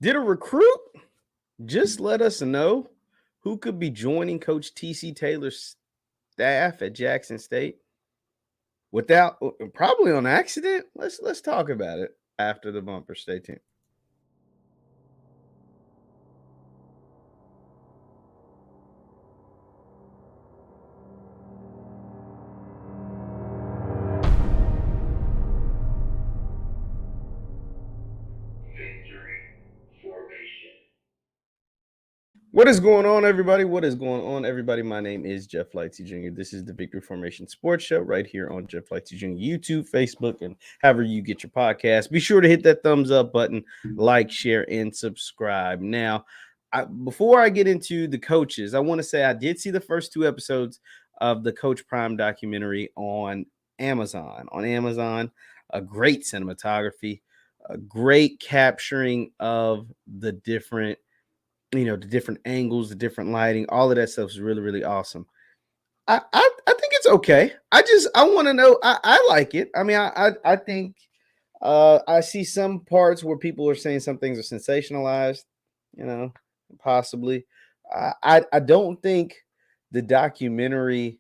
Did a recruit just let us know who could be joining Coach TC Taylor's staff at Jackson State? Without probably on accident. Let's talk about it after the bumper. Stay tuned. What is going on, everybody? What is going on, everybody? My name is JeffLightsyJr. This is the Victory Formation Sports Show right here on JeffLightsyJr. YouTube, Facebook, and however you get your podcast. Be sure to hit that thumbs up button, like, share, and subscribe. Now, before I get into the coaches, I want to say I did see the first 2 episodes of the Coach Prime documentary on Amazon. A great cinematography, a great capturing of the different angles, the different lighting, all of that stuff is really, really awesome. I think it's okay. I want to know. I like it. I mean, I think I see some parts where people are saying some things are sensationalized, possibly. I don't think the documentary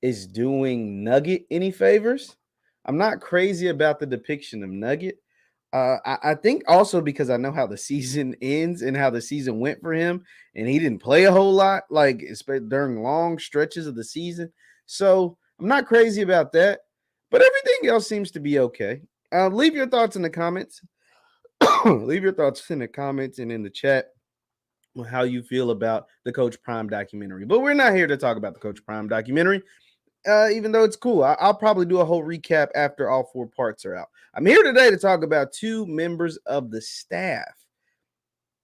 is doing Nugget any favors. I'm not crazy about the depiction of Nugget. I think also because I know how the season ends and how the season went for him, and he didn't play a whole lot, like during long stretches of the season. So I'm not crazy about that, but everything else seems to be okay. Leave your thoughts in the comments. Leave your thoughts in the comments and in the chat on how you feel about the Coach Prime documentary. But we're not here to talk about the Coach Prime documentary. Even though it's cool. I'll probably do a whole recap after all 4 parts are out. I'm here today to talk about 2 members of the staff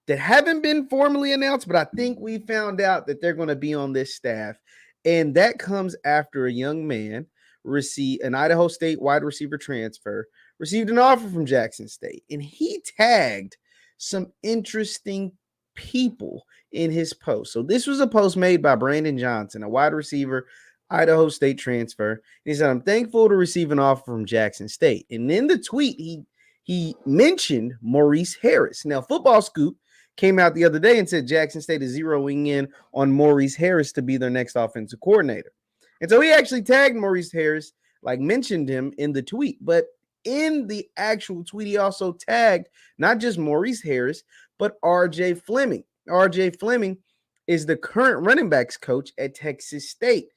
that haven't been formally announced, but I think we found out that they're going to be on this staff. And that comes after a young man received an Idaho State wide receiver transfer, received an offer from Jackson State, and he tagged some interesting people in his post. So this was a post made by Brandon Johnson, a wide receiver, Idaho State transfer. He said, "I'm thankful to receive an offer from Jackson State." And in the tweet, he mentioned Maurice Harris. Now, Football Scoop came out the other day and said Jackson State is zeroing in on Maurice Harris to be their next offensive coordinator. And so he actually tagged Maurice Harris, like mentioned him in the tweet. But in the actual tweet, he also tagged not just Maurice Harris, but RJ Fleming. RJ Fleming is the current running backs coach at Texas State.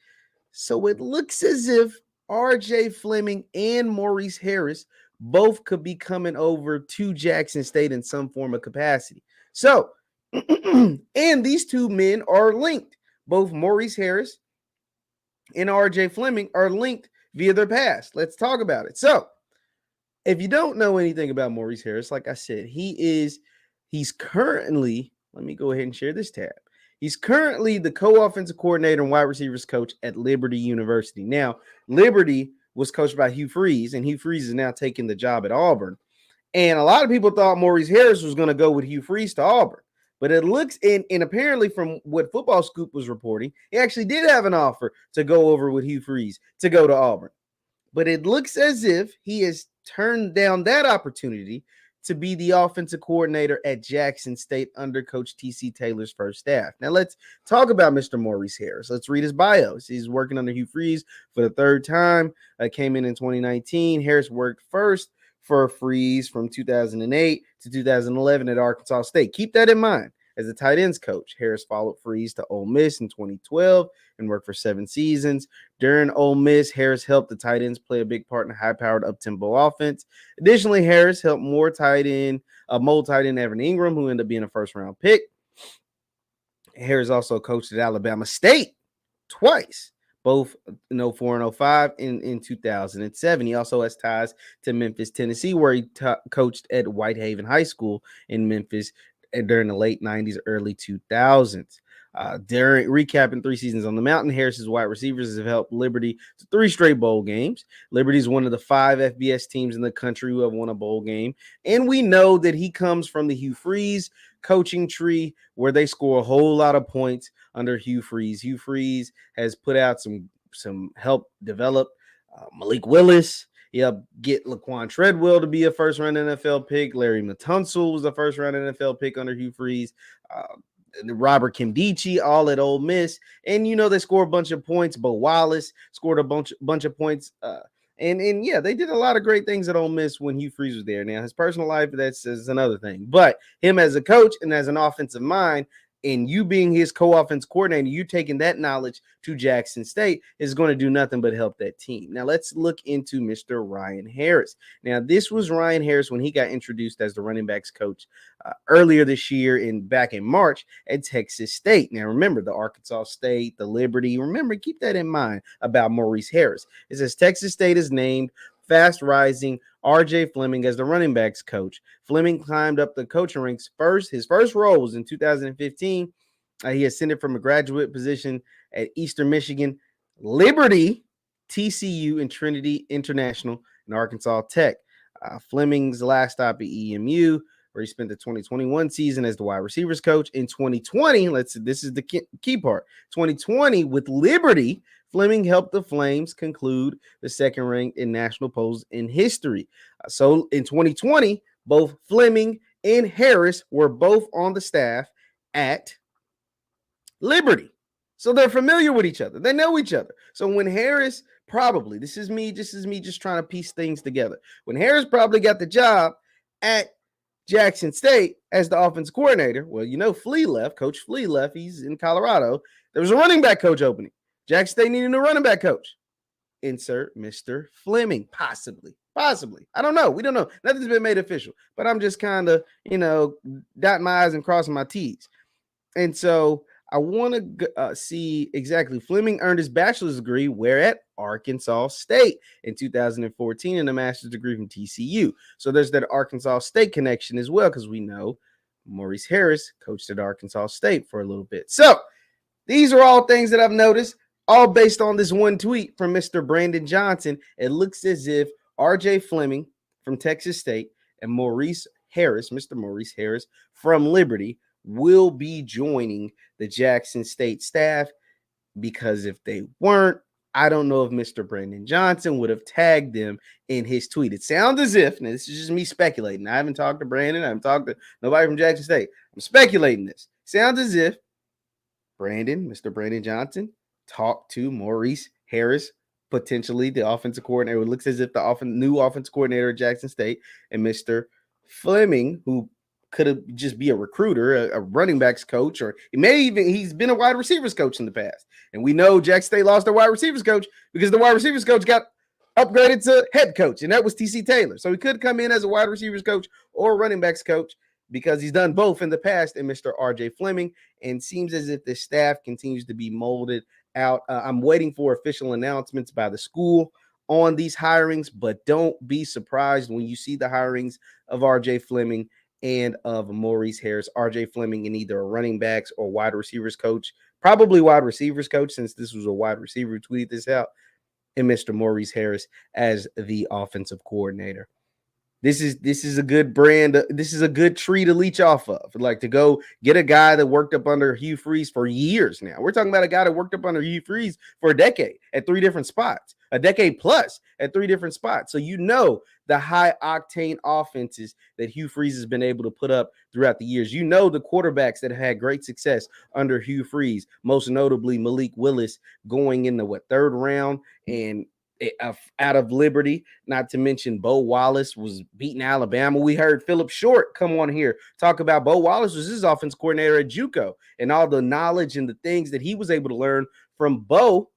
So it looks as if RJ Fleming and Maurice Harris both could be coming over to Jackson State in some form of capacity. So, and these 2 men are linked. Both Maurice Harris and RJ Fleming are linked via their past. Let's talk about it. So, if you don't know anything about Maurice Harris, like I said, he's currently, let me go ahead and share this tab. He's currently the co-offensive coordinator and wide receivers coach at Liberty University. Now, Liberty was coached by Hugh Freeze, and Hugh Freeze is now taking the job at Auburn. And a lot of people thought Maurice Harris was going to go with Hugh Freeze to Auburn. But it looks, and apparently from what Football Scoop was reporting, he actually did have an offer to go over with Hugh Freeze to go to Auburn. But it looks as if he has turned down that opportunity to be the offensive coordinator at Jackson State under Coach T.C. Taylor's first staff. Now, let's talk about Mr. Maurice Harris. Let's read his bio. He's working under Hugh Freeze for the 3rd time. Came in 2019. Harris worked first for Freeze from 2008 to 2011 at Arkansas State. Keep that in mind. As a tight ends coach, Harris followed Freeze to Ole Miss in 2012 and worked for 7 seasons. During Ole Miss, Harris helped the tight ends play a big part in a high-powered up-tempo offense. Additionally, Harris helped mold tight end Evan Ingram, who ended up being a first-round pick. Harris also coached at Alabama State twice, both in 04 and 05 in 2007. He also has ties to Memphis, Tennessee, where he coached at Whitehaven High School in Memphis during the late 90s, early 2000s. During recapping 3 seasons on the mountain, Harris's wide receivers have helped Liberty to 3 straight bowl games. Liberty is one of the 5 FBS teams in the country who have won a bowl game. And we know that he comes from the Hugh Freeze coaching tree where they score a whole lot of points under Hugh Freeze. Hugh Freeze has put out some help develop Malik Willis. He helped get Laquan Treadwell to be a first-round NFL pick. Larry Matunzel was a first-round NFL pick under Hugh Freeze. Robert Kimdichie, all at Ole Miss. And, they scored a bunch of points. Bo Wallace scored a bunch of points. And yeah, they did a lot of great things at Ole Miss when Hugh Freeze was there. Now, his personal life, that's another thing. But him as a coach and as an offensive mind, and you being his co-offense coordinator, you taking that knowledge to Jackson State is going to do nothing but help that team. Now, let's look into Mr. Ryan Harris. Now, this was Ryan Harris when he got introduced as the running backs coach earlier this year back in March at Texas State. Now, remember, the Arkansas State, the Liberty. Remember, keep that in mind about Maurice Harris. It says Texas State is named fast rising R.J. Fleming as the running backs coach. Fleming climbed up the coaching ranks His first role was in 2015. He ascended from a graduate position at Eastern Michigan, Liberty, TCU, and Trinity International and Arkansas Tech. Fleming's last stop at EMU, where he spent the 2021 season as the wide receivers coach. In 2020, this is the key part. 2020 with Liberty, Fleming helped the Flames conclude the second ranked in national polls in history. So in 2020, both Fleming and Harris were both on the staff at Liberty. So they're familiar with each other. They know each other. So when Harris this is me just trying to piece things together. When Harris probably got the job at Jackson State as the offense coordinator, well, Flea left. Coach Flea left. He's in Colorado. There was a running back coach opening. Jackson State needed a running back coach. Insert Mr. Fleming, possibly. I don't know. We don't know. Nothing's been made official. But I'm just kind of, dotting my I's and crossing my T's. And so I want to see exactly. Fleming earned his bachelor's degree where at Arkansas State in 2014 and a master's degree from TCU. So there's that Arkansas State connection as well, because we know Maurice Harris coached at Arkansas State for a little bit. So these are all things that I've noticed, all based on this one tweet from Mr. Brandon Johnson. It looks as if R.J. Fleming from Texas State and Maurice Harris, Mr. Maurice Harris from Liberty, will be joining the Jackson State staff, because if they weren't, I don't know if Mr. Brandon Johnson would have tagged them in his tweet. It sounds as if, now this is just me speculating. I haven't talked to Brandon. I haven't talked to nobody from Jackson State. I'm speculating this. Sounds as if Mr. Brandon Johnson, talked to Maurice Harris, potentially the offensive coordinator. It looks as if the new offensive coordinator at Jackson State, and Mr. Fleming, who could have just be a recruiter, a running backs coach, or he's been a wide receivers coach in the past. And we know Jackson State lost their wide receivers coach because the wide receivers coach got upgraded to head coach, and that was T.C. Taylor. So he could come in as a wide receivers coach or running backs coach, because he's done both in the past, and Mr. R.J. Fleming. And seems as if the staff continues to be molded out. I'm waiting for official announcements by the school on these hirings, but don't be surprised when you see the hirings of R.J. Fleming and of Maurice Harris. R.J. Fleming in either a running backs or wide receivers coach, probably wide receivers coach, since this was a wide receiver who tweeted this out, and Mr. Maurice Harris as the offensive coordinator. This is a good brand. This is a good tree to leech off of. Like, to go get a guy that worked up under Hugh Freeze for years now. We're talking about a guy that worked up under Hugh Freeze for a decade at 3 different spots, a decade plus at 3 different spots. So the high octane offenses that Hugh Freeze has been able to put up throughout the years. The quarterbacks that have had great success under Hugh Freeze, most notably Malik Willis going in the 3rd round, and out of Liberty, not to mention Bo Wallace was beating Alabama. We heard Philip Short come on here talk about Bo Wallace was his offense coordinator at JUCO, and all the knowledge and the things that he was able to learn from Bo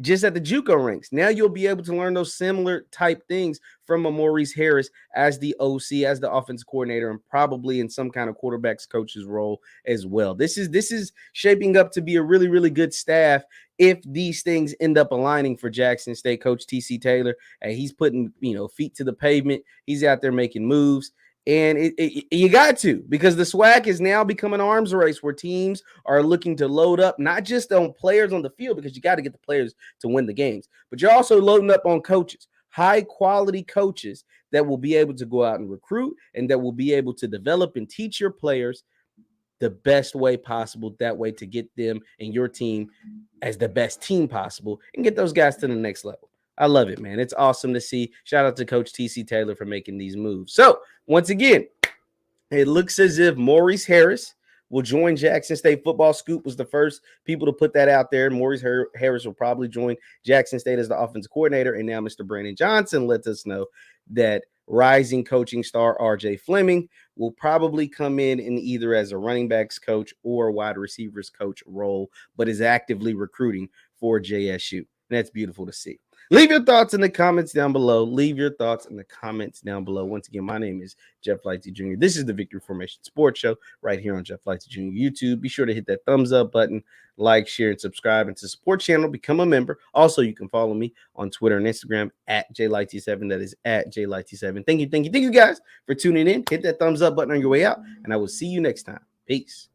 just at the JUCO ranks. Now you'll be able to learn those similar type things from a Maurice Harris as the OC, as the offense coordinator, and probably in some kind of quarterbacks coach's role as well. This is shaping up to be a really, really good staff if these things end up aligning for Jackson State coach T.C. Taylor. And he's putting, feet to the pavement. He's out there making moves. And you got to, because the SWAC is now becoming an arms race where teams are looking to load up, not just on players on the field, because you got to get the players to win the games, but you're also loading up on coaches, high quality coaches that will be able to go out and recruit, and that will be able to develop and teach your players the best way possible, that way to get them and your team as the best team possible and get those guys to the next level. I love it, man. It's awesome to see. Shout out to Coach TC Taylor for making these moves. So, once again, it looks as if Maurice Harris will join Jackson State football. Scoop was the first people to put that out there. Maurice Harris will probably join Jackson State as the offensive coordinator. And now Mr. Brandon Johnson lets us know that rising coaching star RJ Fleming will probably come in either as a running backs coach or wide receivers coach role, but is actively recruiting for JSU. And that's beautiful to see. Leave your thoughts in the comments down below. Leave your thoughts in the comments down below. Once again, my name is Jeff Lightsy Jr. This is the Victory Formation Sports Show right here on Jeff Lightsy Jr. YouTube. Be sure to hit that thumbs up button, like, share, and subscribe. And to support the channel, become a member. Also, you can follow me on Twitter and Instagram at JLightsy7. That is at JLightsy7. Thank you guys for tuning in. Hit that thumbs up button on your way out, and I will see you next time. Peace.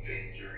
Victory.